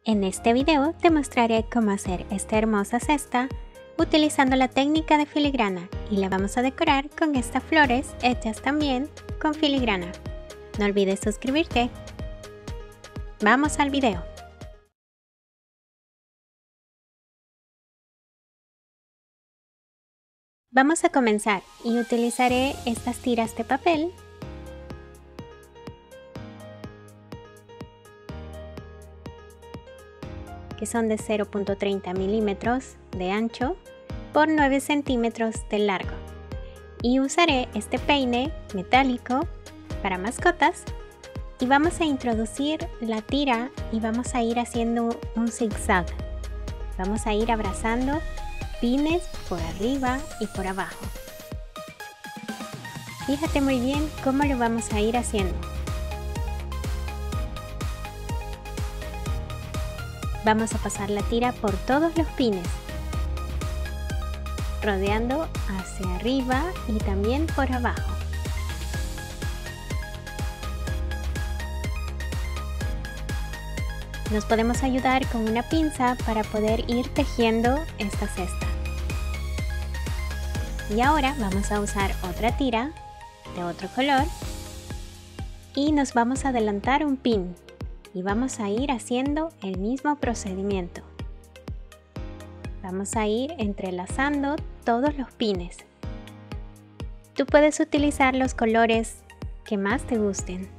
En este video te mostraré cómo hacer esta hermosa cesta utilizando la técnica de filigrana y la vamos a decorar con estas flores hechas también con filigrana. No olvides suscribirte. Vamos al video. Vamos a comenzar y utilizaré estas tiras de papel que son de 0.30 milímetros de ancho por 9 centímetros de largo, y usaré este peine metálico para mascotas y vamos a introducir la tira y vamos a ir haciendo un zigzag. Vamos a ir abrazando pines por arriba y por abajo. Fíjate muy bien cómo lo vamos a ir haciendo. Vamos a pasar la tira por todos los pines, rodeando hacia arriba y también por abajo. Nos podemos ayudar con una pinza para poder ir tejiendo esta cesta. Y ahora vamos a usar otra tira de otro color y nos vamos a adelantar un pin. Y vamos a ir haciendo el mismo procedimiento. Vamos a ir entrelazando todos los pines. Tú puedes utilizar los colores que más te gusten.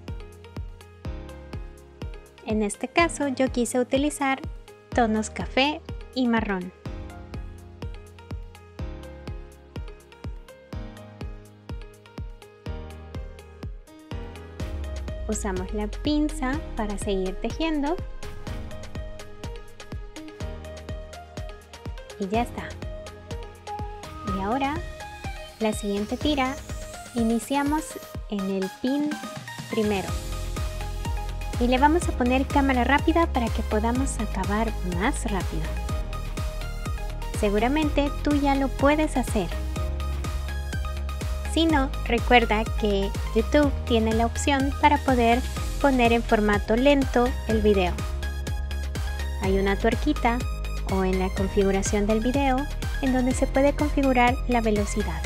En este caso yo quise utilizar tonos café y marrón. Usamos la pinza para seguir tejiendo y ya está. Y ahora la siguiente tira iniciamos en el pin primero y le vamos a poner cámara rápida para que podamos acabar más rápido. Seguramente tú ya lo puedes hacer. Si no, recuerda que YouTube tiene la opción para poder poner en formato lento el video. Hay una tuerquita o en la configuración del video en donde se puede configurar la velocidad.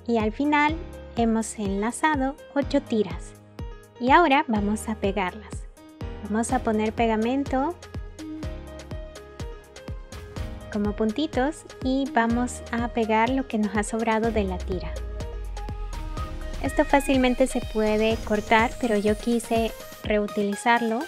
Y al final hemos enlazado 8 tiras y ahora vamos a pegarlas. Vamos a poner pegamento como puntitos y vamos a pegar lo que nos ha sobrado de la tira. Esto fácilmente se puede cortar, pero yo quise reutilizarlo.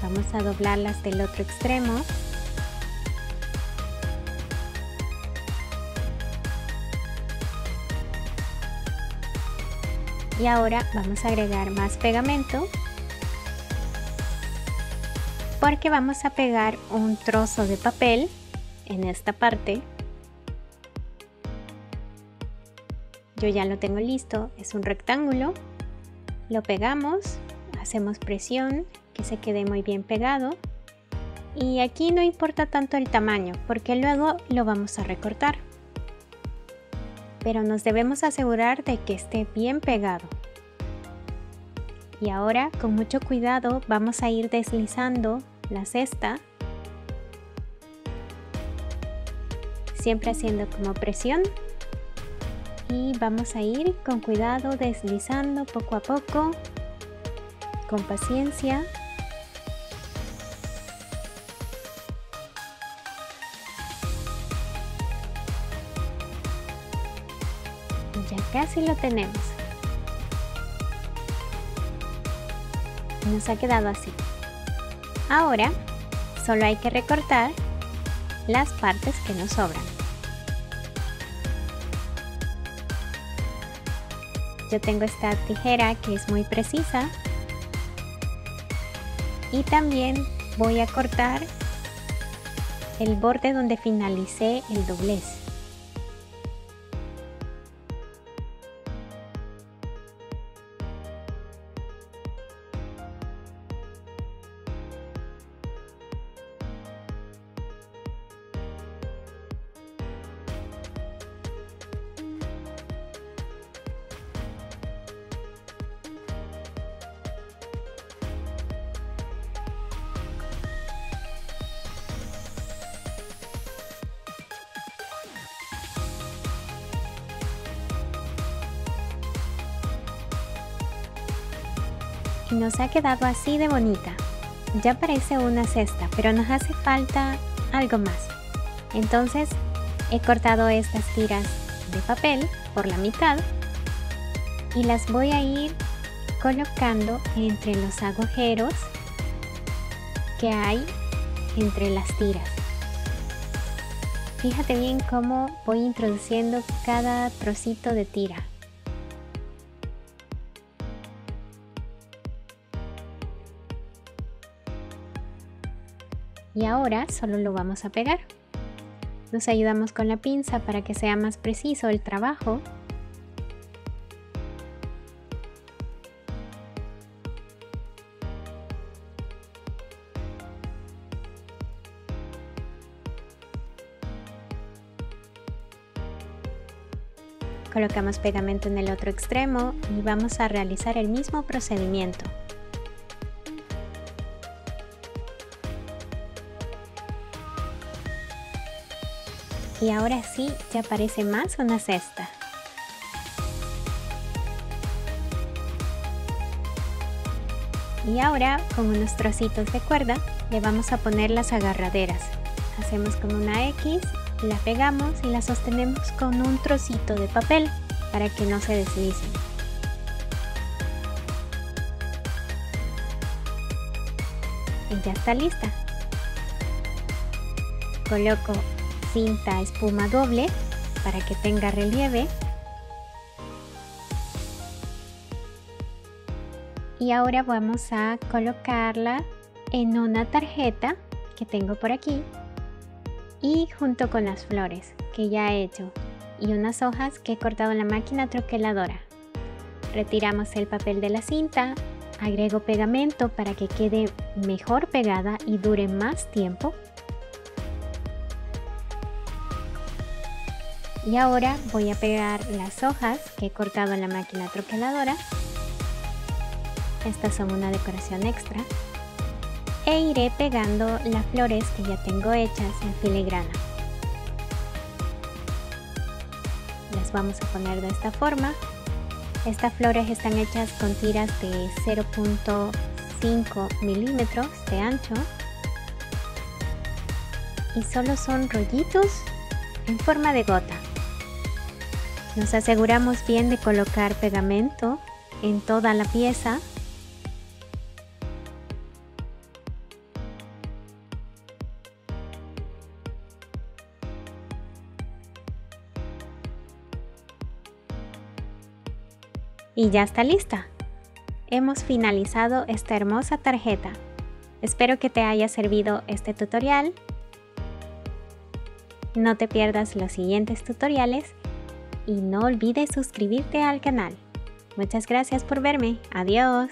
Vamos a doblarlas del otro extremo. Y ahora vamos a agregar más pegamento porque vamos a pegar un trozo de papel en esta parte. Yo ya lo tengo listo, es un rectángulo. Lo pegamos, hacemos presión que se quede muy bien pegado y aquí no importa tanto el tamaño porque luego lo vamos a recortar, pero nos debemos asegurar de que esté bien pegado. Y ahora con mucho cuidado vamos a ir deslizando la cesta, siempre haciendo como presión, y vamos a ir con cuidado deslizando poco a poco, con paciencia. Ya casi lo tenemos. Nos ha quedado así. Ahora solo hay que recortar las partes que nos sobran. Yo tengo esta tijera que es muy precisa y también voy a cortar el borde donde finalicé el doblez. Y nos ha quedado así de bonita. Ya parece una cesta, pero nos hace falta algo más. Entonces he cortado estas tiras de papel por la mitad y las voy a ir colocando entre los agujeros que hay entre las tiras. Fíjate bien cómo voy introduciendo cada trocito de tira. Y ahora solo lo vamos a pegar. Nos ayudamos con la pinza para que sea más preciso el trabajo. Colocamos pegamento en el otro extremo y vamos a realizar el mismo procedimiento. Y ahora sí, ya parece más una cesta. Y ahora, con unos trocitos de cuerda, le vamos a poner las agarraderas. Hacemos como una X, la pegamos y la sostenemos con un trocito de papel para que no se deslicen. Y ya está lista. Coloco cinta espuma doble para que tenga relieve. Y ahora vamos a colocarla en una tarjeta que tengo por aquí y junto con las flores que ya he hecho y unas hojas que he cortado en la máquina troqueladora. Retiramos el papel de la cinta, agrego pegamento para que quede mejor pegada y dure más tiempo. Y ahora voy a pegar las hojas que he cortado en la máquina troqueladora. Estas son una decoración extra. E iré pegando las flores que ya tengo hechas en filigrana. Las vamos a poner de esta forma. Estas flores están hechas con tiras de 0.5 milímetros de ancho. Y solo son rollitos en forma de gota. Nos aseguramos bien de colocar pegamento en toda la pieza. Y ya está lista. Hemos finalizado esta hermosa tarjeta. Espero que te haya servido este tutorial. No te pierdas los siguientes tutoriales. Y no olvides suscribirte al canal. Muchas gracias por verme. Adiós.